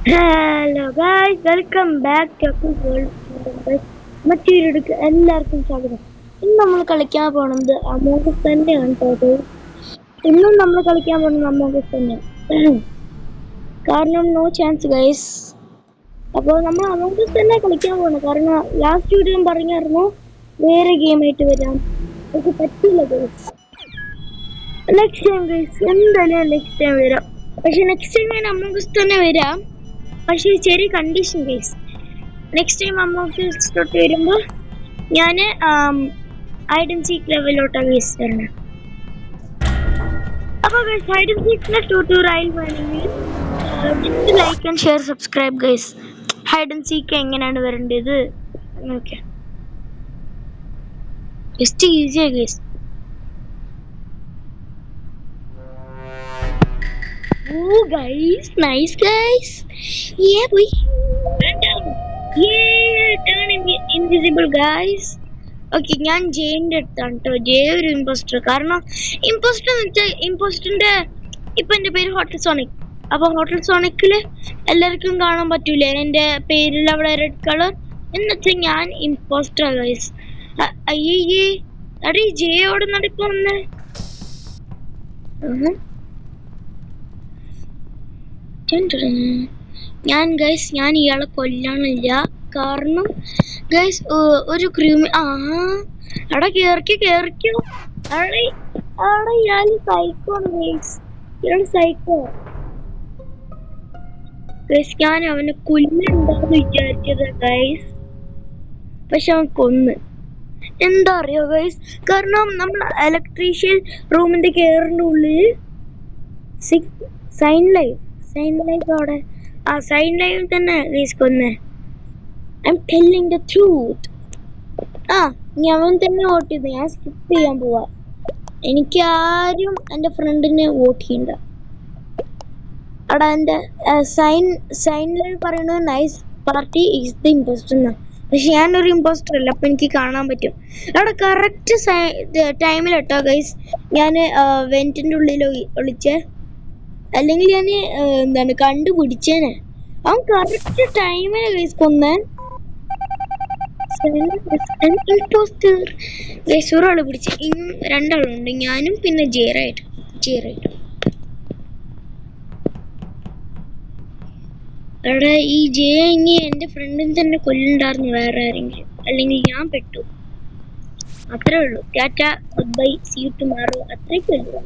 Hello guys, welcome back to Akkul world. മറ്റൊരു എല്ലാവർക്കും സ്വാഗതം. ഇന്ന് നമ്മൾ കളിക്കാൻ പോകുന്നത് അമോംഗസ് തന്നെയാണ് കേട്ടോ. ഇന്നും നമ്മൾ കളിക്കാൻ പോകുന്നത് അമോംഗസ് തന്നെ. കാരണം നോ ചാൻസ് ഗൈസ്. അപ്പോൾ നമ്മൾ അമോംഗസ് തന്നെ കളിക്കാൻ പോകുന്നത്. കാരണം ലാസ്റ്റ് വീഡിയോ പറഞ്ഞായിരുന്നു വേറെ ഗെയിമായിട്ട് വരാം. നമുക്ക് പറ്റില്ല ഗൈസ്. നെക്സ്റ്റ് ടൈം ഗൈസ്, എന്തായാലും നെക്സ്റ്റ് ടൈം വരാം. പക്ഷെ നെക്സ്റ്റ് ടൈം ഞാൻ അമോംഗസ് തന്നെ വരാം. പക്ഷേ ചെറിയ കണ്ടീഷൻ കേസ്. നെക്സ്റ്റ് ടൈം അമോംഗസ് വരുമ്പോൾ ഞാൻ ഹൈഡ് ആൻഡ് സീക്ക് ലെവലിലോട്ടാണ് കേസ് തരണം. അപ്പോൾ ഗൈസ്, ഹൈഡ് ആൻഡ് സീക്കിൻ്റെ ട്യൂട്ടോറിയൽ വേണമെങ്കിൽ just like and share subscribe guys. Hide and seek എങ്ങനെയാണ് വരേണ്ടത് ഓക്കെ, ജസ്റ്റ് ഈസിയാണ് guys. Oh guys, nice guys. Yeah boy. Yeah, turn invisible guys. Okay, ഞാൻ ജെയിൻ്റെ അടുത്താണ് കേട്ടോ. J ഒരു ഇമ്പോസ്റ്റർ. കാരണം ഇമ്പോസ്റ്റർ എന്ന് വെച്ചാൽ ഇമ്പോസ്റ്ററിൻ്റെ ഇപ്പം എൻ്റെ പേര് ഹോട്ടൽ സോണിക്. അപ്പോൾ ഹോട്ടൽ സോണിക്കിൽ എല്ലാവർക്കും കാണാൻ പറ്റൂലേ എൻ്റെ പേരിൽ അവിടെ റെഡ് കളർ എന്ന് വെച്ചാൽ ഞാൻ ഇമ്പോസ്റ്റർ ഗൈസ്. അയ്യേ അടേ ജെയോട് നടക്കുമെന്ന്. ഞാൻ ഗൈസ് ഞാൻ ഇയാളെ കൊല്ലാനില്ല. കാരണം ഗൈസ് ഒരു ക്രിമി അവിടെ കേറിക്കോ അവിടെ ഇയാൾ സൈക്കോ ആണ് ഗൈസ്. ഇയാൾ സൈക്കോ ഗൈസ്. ഞാൻ അവനെ കൊല്ലുണ്ടാന്ന് വിചാരിച്ചത് ഗൈസ്, പക്ഷെ അവൻ കൊന്ന്. എന്താ അറിയോ ഗൈസ്, കാരണം നമ്മൾ ഇലക്ട്രീഷ്യൻ റൂമിന്റെ കെയറിന്റെ ഉള്ളിൽ സൈൻ ലൈവ് അവിടെ സൈൻ ലൈവ് തന്നെ ഗൈസ് കൊന്നേ. I am telling the truth. ഞാൻ തന്നെ വോട്ട് ചെയ്തു. ഞാൻ സ്കിപ്പ് ചെയ്യാൻ പോവാ. എനിക്ക് ആരും എൻ്റെ ഫ്രണ്ടിനെ വോട്ട് ചെയ്യണ്ട. അവിടെ എൻ്റെ സൈൻ ലൈവ് പറയുന്നത് nice party is the impostor എന്നാ. പക്ഷെ ഞാനൊരു ഇമ്പോസ്റ്റർ അല്ല, അപ്പം എനിക്ക് കാണാൻ പറ്റും. അവിടെ കറക്റ്റ് ടൈമിലിട്ടോ ഗൈസ് ഞാൻ വെന്റിൻ്റെ ഉള്ളിൽ ഒളിച്ചേ. അല്ലെങ്കിൽ ഞാൻ എന്താണ് കണ്ടുപിടിച്ചേനെ. അവൻ കറക്റ്റ് ടൈമിന് ഗൈസ് കൊന്നേ. ഒരാള് പിടിച്ച്. രണ്ടാളുണ്ട്, ഞാനും പിന്നെ ജെയറായിട്ട്. അവിടെ ഈ ജെ ഇനി എൻ്റെ ഫ്രണ്ടിന് തന്നെ കൊല്ലുണ്ടായിരുന്നു വേറെ ആരെങ്കിലും, അല്ലെങ്കിൽ ഞാൻ പെട്ടു. അത്രേ ഉള്ളൂ. Tata, good bye, see you tomorrow. അത്രയ്ക്കേ ഉള്ളൂ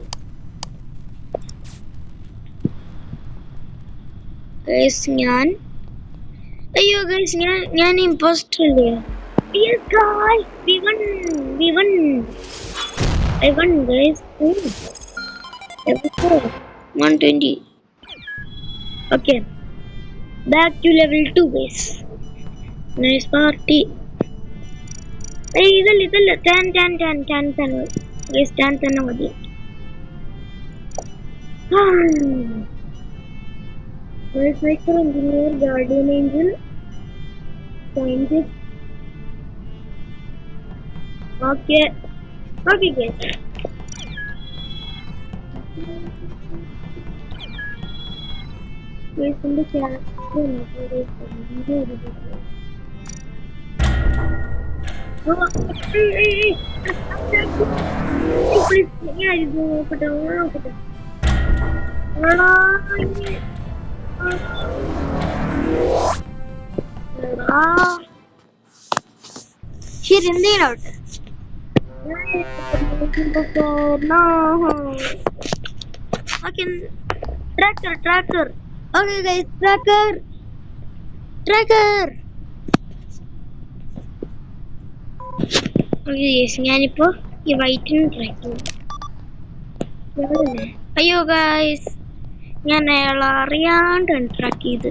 ഗൈസ്. അയ്യോ ഗൈസ്, ഞാൻ ഇമ്പോസ്റ്റർ അല്ലേ. Yes guys, we won. I won guys. 120. Okay, back to level 2 guys. Nice party. Hey, little 10 guys, 10 madi. Firefighter, engineer, guardian angel, scientist. Okay guys. Guys, in the chat, She's in there out. No. Okay, tracker. Okay guys, tracker. Okay guys, ഞാനിപ്പോ ഈ വൈറ്റിന് track ചെയ്തു. അയ്യോ guys, ഞാൻ അയാളെ അറിയാണ്ടാണ് track ചെയ്ത്.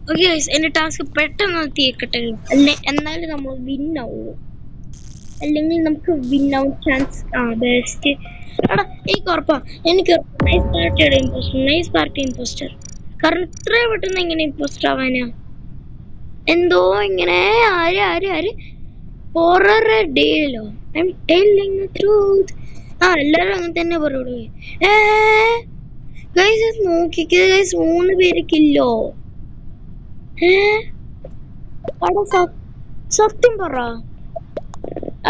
Okay guys, എൻ്റെ task പെട്ടെന്ന് തീർക്കട്ടെ. എന്നാലും നമ്മൾ വിൻ ആവുള്ളൂ, അല്ലെങ്കിൽ നമുക്ക് വിൻ ആവാൻ ചാൻസ് ബെസ്റ്റ്. എനിക്ക് ഉറപ്പാ. Nice party impostor. കാരണം ഇത്ര പെട്ടെന്ന് എങ്ങനെ ഇമ്പോസ്റ്റർ ആവാനാ? എന്തോ ഇങ്ങനെ ആര് ഹൊറർ ഡേയിലോ. I am telling the truth. എല്ലാവരും അങ്ങനെ തന്നെ പറയുള്ളൂ. ഗൈസ് നോക്കിക്കേ ഗൈസ് 3 പേര് കില്ലോ. സത്യം പറ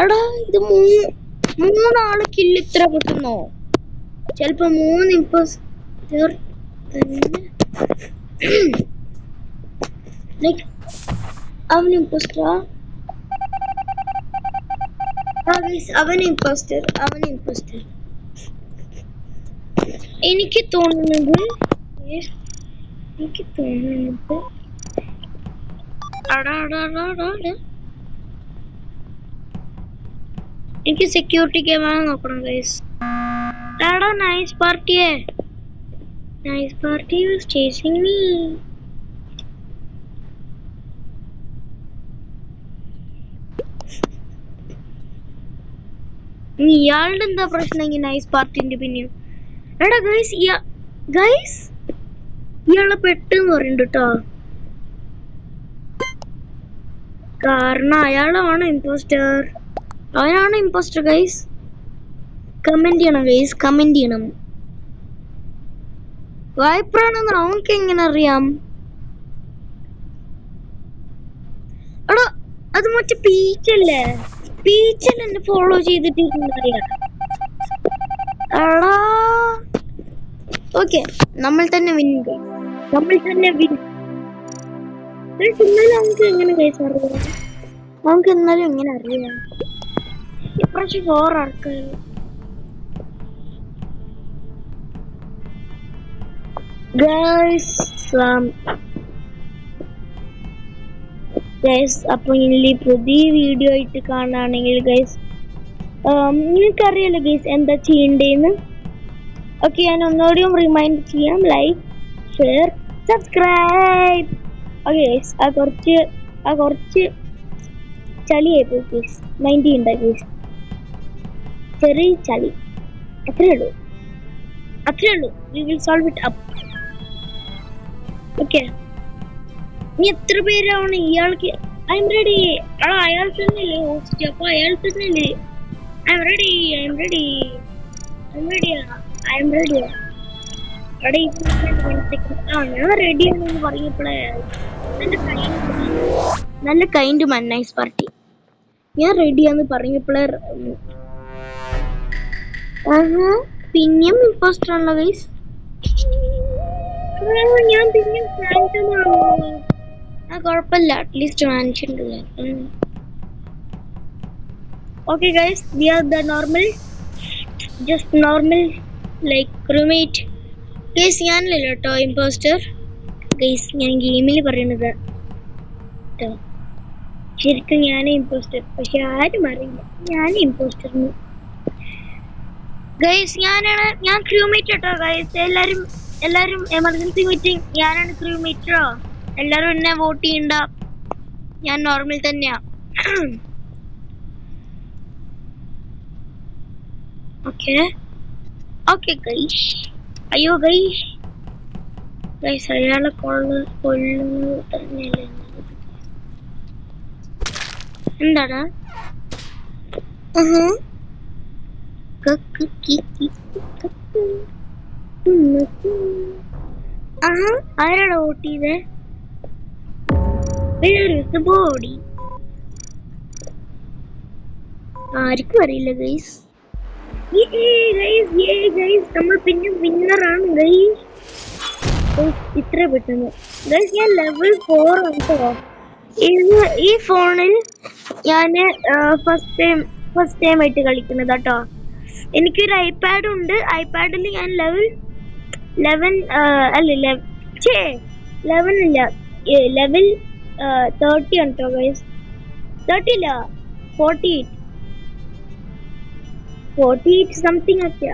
എടാ ഇത് 3 കില്ല് ഇത്ര കിട്ടുന്നോ? ചിലപ്പോ 3 ഇമ്പോസ്റ്റർ ലൈക്ക് അവൻ ഇമ്പോസ്റ്ററാ? അവൻ ഇമ്പോസ്റ്റർ. എനിക്ക് തോന്നുന്നത് എനിക്ക് സെക്യൂരിറ്റി ക്യാമറ നോക്കണം ഗൈസ്. നൈസ് പാർട്ടിയെ nice party was chasing me. ഇയാളുടെ എന്താ പ്രശ്നം? നൈസ് പാർട്ടിന്റെ പിന്നെയും എടാ ഗൈസ് ഇയാളെ പെട്ടെന്ന് പറയുന്നുണ്ട് കേട്ടോ. കാരണം അയാളാണ് ഇമ്പോസ്റ്റർ. അവനാണ് ഇമ്പോസ്റ്റർ ഗൈസ്. കമന്റ് ചെയ്യണം ഗൈസ്, കമന്റ് ചെയ്യണം. വായ്പാണെന്ന് അവർക്ക് എങ്ങനെ അറിയാം? എടാ അത് മറ്റേ പീച്ചല്ലേ? പീച്ചൽ എന്നെ ഫോളോ ചെയ്തിട്ടില്ല. എടാ ഓക്കെ നമ്മൾ തന്നെ വിൻ. നമുക്ക് എങ്ങനെ ഗൈസ് അറിയാം? നമുക്ക് എന്നാലും എങ്ങനെ അറിയാം? ഇപ്രാവശ്യം 4 ആൾക്കാർ. ഗൈസ് അപ്പൊ ഇനി പുതിയ വീഡിയോ ആയിട്ട് കാണുകയാണെങ്കിൽ ഗൈസ് നിങ്ങൾക്കറിയാലോ ഗൈസ് എന്താ ചെയ്യണ്ടേന്ന്. ഓക്കെ ഞാൻ ഒന്നുകൂടിയും റിമൈൻഡ് ചെയ്യാം. Like, share, subscribe. Okay guys ആ കുറച്ച് ചളിയായി പോയി ഗൈസ്. മൈൻഡ് ചെയ്യണ്ട ഗൈസ്. ചെറിയ ചളി അത്രേ ഉള്ളൂ. We will solve it up. Okay ഇനി എത്ര പേരാണ് ഇയാൾക്ക്? I am ready. അയാൾ തന്നെയല്ലേ ഹോസ്റ്റ്? അപ്പൊ അയാൾ തന്നെയല്ലേ? I am ready. ഞാൻ റെഡിയാണെന്ന് പറഞ്ഞപ്പോഴേ നല്ല കൈൻഡ് മൻ നൈസ് പാർട്ടി. ഞാൻ റെഡിയാന്ന് പറഞ്ഞപ്പോഴേ പിന്നെയും ഇമ്പോസ്റ്റർ ആണല്ലോ ഗൈസ്. ഞാൻ പിന്നെയും കുഴപ്പമില്ല, അറ്റ്ലീസ്റ്റ് കാണിച്ചിട്ടുണ്ട്. Okay guys we are the normal, just normal like crewmate. Guys ഞാനല്ലോ കേട്ടോ ഇമ്പോസ്റ്റർ. ഗൈസ് ഞാൻ ഗെയിമിൽ പറയണത് കേട്ടോ. ശരിക്കും ഞാനേ ഇമ്പോസ്റ്റർ, പക്ഷെ ആരും അറിയില്ല ഞാൻ ഇമ്പോസ്റ്റർ. ഗൈസ് ഞാൻ ക്രൂമേറ്റ് കേട്ടോ ഗൈസ്. എല്ലാരും എമർജൻസി മീറ്റിംഗ്. ഞാനാണ് ക്രൂമേറ്റോ. എല്ലാരും എന്നെ വോട്ട് ചെയ്യണ്ട. ഞാൻ നോർമൽ തന്നെയാ. Okay guys. അയ്യോ ഗൈസ് അയാളെ കൊല്ലുന്നത് തന്നെയല്ലേ. എന്താടാ ആരാണ് വോട്ട് ചെയ്തേ? ബോഡി ആർക്കും അറിയില്ല ഗൈസ്. നമ്മൾ പിന്നെ വിന്നറാണ് ഗൈസ്. ഇത്ര പെട്ടെന്ന് ഗൈസ് ഞാൻ ലെവൽ 4 ആണ് കേട്ടോ. ഈ ഫോണിൽ ഞാൻ ഫസ്റ്റ് ടൈം ആയിട്ട് കളിക്കുന്നത് കേട്ടോ. എനിക്കൊരു ഐപാഡ് ഉണ്ട്. ഐപാഡിൽ ഞാൻ ലെവൽ 11 അല്ല 11 ഇല്ല ലെവൽ 30 ആണ് കേട്ടോ ഗൈസ്. 30 ഇല്ല 48 സംതിങ് ആക്കിയ.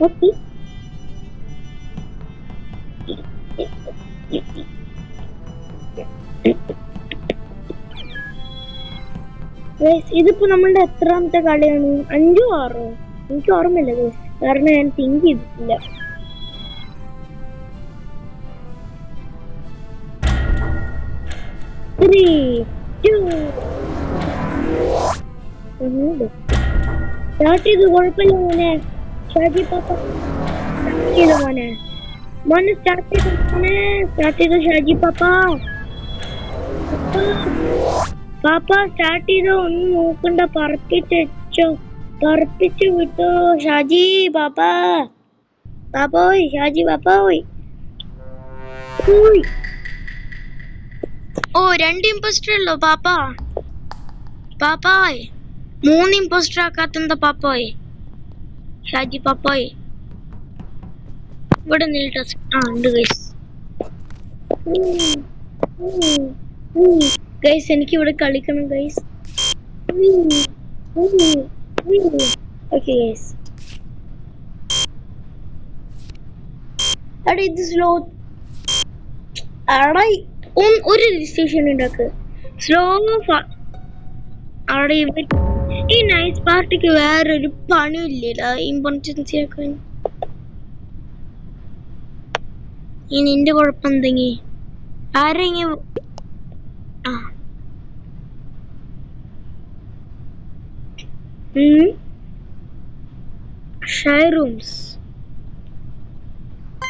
ഓക്കെ ഇതിപ്പോ നമ്മളുടെ എത്രാമത്തെ കളിയാണ്? 5ഓ 6ഓ എനിക്ക് ഓർമ്മയില്ല ഗൈസ്, കാരണം ഞാൻ തിങ്ക് ചെയ്തിട്ടില്ല. 3, 2. സ്റ്റാർട്ട് ചെയ്ത് കുഴപ്പമില്ല മോനെ. ഷാജി പാപ്പ സ്റ്റാർട്ട് ചെയ്ത മോനെ. മോനെ സ്റ്റാർട്ട് ചെയ്തു മോനെ. സ്റ്റാർട്ട് ചെയ്തു ഷാജി പാപ്പ. പാപ്പ സ്റ്റാർട്ട് ചെയ്തോ. ഒന്നും നോക്കണ്ട. പറപ്പിച്ചോ. പറപ്പിച്ചു വിട്ടോ ഷാജി പാപ്പ. പാപ്പോയ് ഷാജി പാപ്പോയ്. ഓ 2 ഇമ്പോസ്റ്റർ ഉള്ളോ പാപ്പ? പാപ്പായ് 3 ഇമ്പോസ്റ്റർ ആക്കാത്തെന്താ പാപ്പോയ്? ഷാജി പാപ്പോയ് ഇവിടെ ഉണ്ട് ഗൈസ്. ഗൈസ് എനിക്ക് ഇവിടെ കളിക്കണം ഗൈസ്. Okay guys. അടേ ഇത് സ്ലോ. അടേ ഒരു രജിസ്ട്രേഷൻ ഉണ്ടാക്ക്. സ്ലോ. അവിടെ ഈ നൈസ് പാർട്ടിക്ക് വേറൊരു പണിയില്ല ഇമ്പോർട്ടൻസി ആക്കാൻ. ഈ നിന്റെ കുഴപ്പം എന്തെങ്കി ആരെങ്കിലും ഷെയർ റൂംസ്.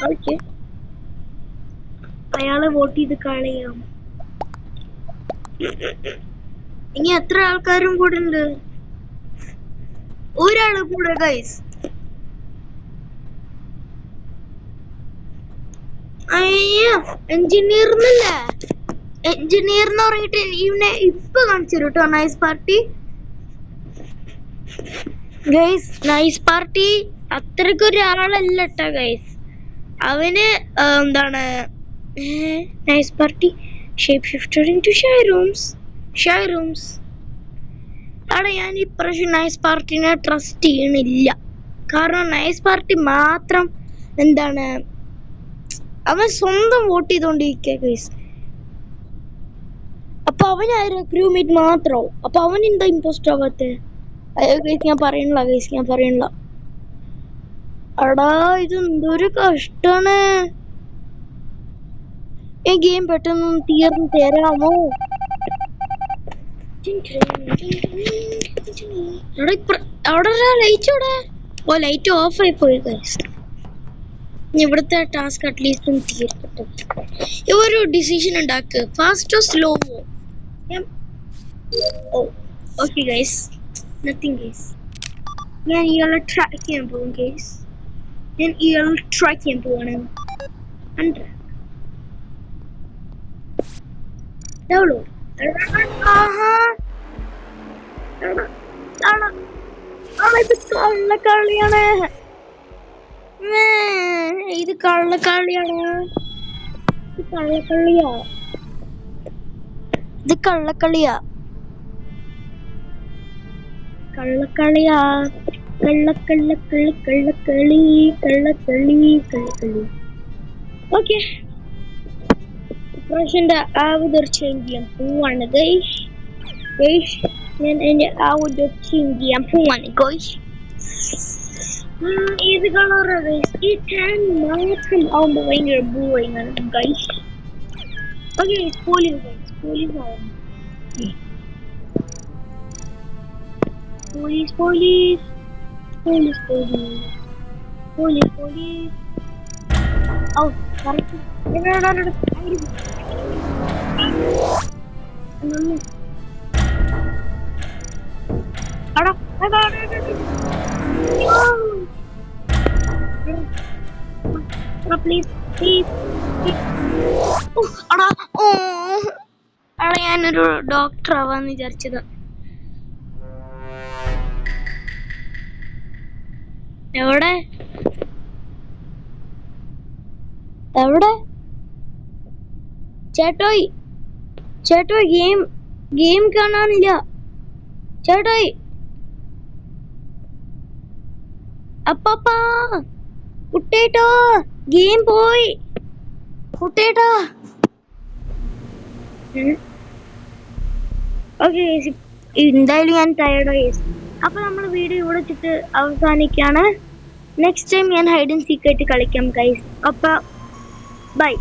ഓക്കെ അയാളെ വോട്ട് ചെയ്ത് കളയാം. ഇനി എത്ര ആൾക്കാരും കൂടെ ഉണ്ട്? ഒരാള് കൂടെ ഗൈസ്. അയ്യോ എഞ്ചിനീയർന്നല്ല. എഞ്ചിനീയർ എന്ന് പറഞ്ഞിട്ട് ഇവനെ ഇപ്പൊ കാണിച്ചു കേട്ടോ nice party. Guys nice party അത്രക്കൊരാളല്ല കേട്ടോ ഗൈസ്. അവന് എന്താണ് nice party shape shifted into share rooms. അവിടെ ഞാൻ ഇപ്രാവശ്യം നൈസ് പാർട്ടിനെ ട്രസ്റ്റ് ചെയ്യണില്ല. കാരണം നൈസ് പാർട്ടി മാത്രം എന്താണ് അവൻ സ്വന്തം വോട്ട് ചെയ്തോണ്ടിരിക്കുക ഗൈസ്. അപ്പൊ അവനായിരുന്നു ക്രൂമേറ്റ് മാത്രം. അപ്പൊ അവൻ എന്താ ഇമ്പോസ്റ്റ് ആവാത്തെ? ഗൈസ് ഞാൻ പറയണില്ല. അടാ ഇത് എന്തൊരു കഷ്ടാണ്. ഈ ഗെയിം പെട്ടെന്ന് തീർന്നു തരാമോ? അവിടെ ലൈറ്റ് ഓ ലൈറ്റ് ഓഫ് ആയി പോയി ഗൈസ്. ഇവിടുത്തെ ടാസ്ക് അറ്റ്ലീസ്റ്റ് ഒന്ന് തീർക്കട്ടെ. ഒരു ഡിസിഷൻ ഉണ്ടാക്ക്. ഫാസ്റ്റോ സ്ലോവോ? Okay guys nothing guys. ഞാൻ ഇയാളെ ട്രാക്ക് ചെയ്യാൻ പോകും ഗൈസ്. പോവാണ്. ഇത് കള്ളക്കളിയാണ്. ഓക്കെ ഇപ്രാവശ്യന്റെ ആവുദർ ചേഞ്ച് ചെയ്യാൻ പോവാണ് ഗൈസ്. ഞാൻ എന്റെ ആവുദർ ചേഞ്ച് ചെയ്യാൻ പോവാണ് ഗൈസ്. ഏത് കളറാ ഗൈസ്? ഈ ടാൻ മാത്രം ആവുമ്പോ ഭയങ്കര ബോറിംഗ് ആണ് ഗൈസ്. ഓക്കെ പോലീസ് ആവും. പോലീസ്. ഓ കറക്റ്റ്. പ്ലീസ് ഞാനൊരു ഡോക്ടർ ആവാന്ന് വിചാരിച്ചത്. എവിടെ ചേട്ടോയ് ഗെയിം കാണാനില്ല ചേട്ടോയ്. അപ്പാ കുട്ടേട്ടോ ഗെയിം പോയി കുട്ടേട്ടാ. ഓക്കെ എന്തായാലും ഞാൻ ടയർഡായി. അപ്പൊ നമ്മൾ വീഡിയോ ഇവിടെ വെച്ചിട്ട് അവസാനിക്കാണ്. നെക്സ്റ്റ് ടൈം ഞാൻ ഹൈഡ് ആൻഡ് സീക്ക് ആയിട്ട് കളിക്കാം ഗൈസ്. അപ്പൊ ബൈ.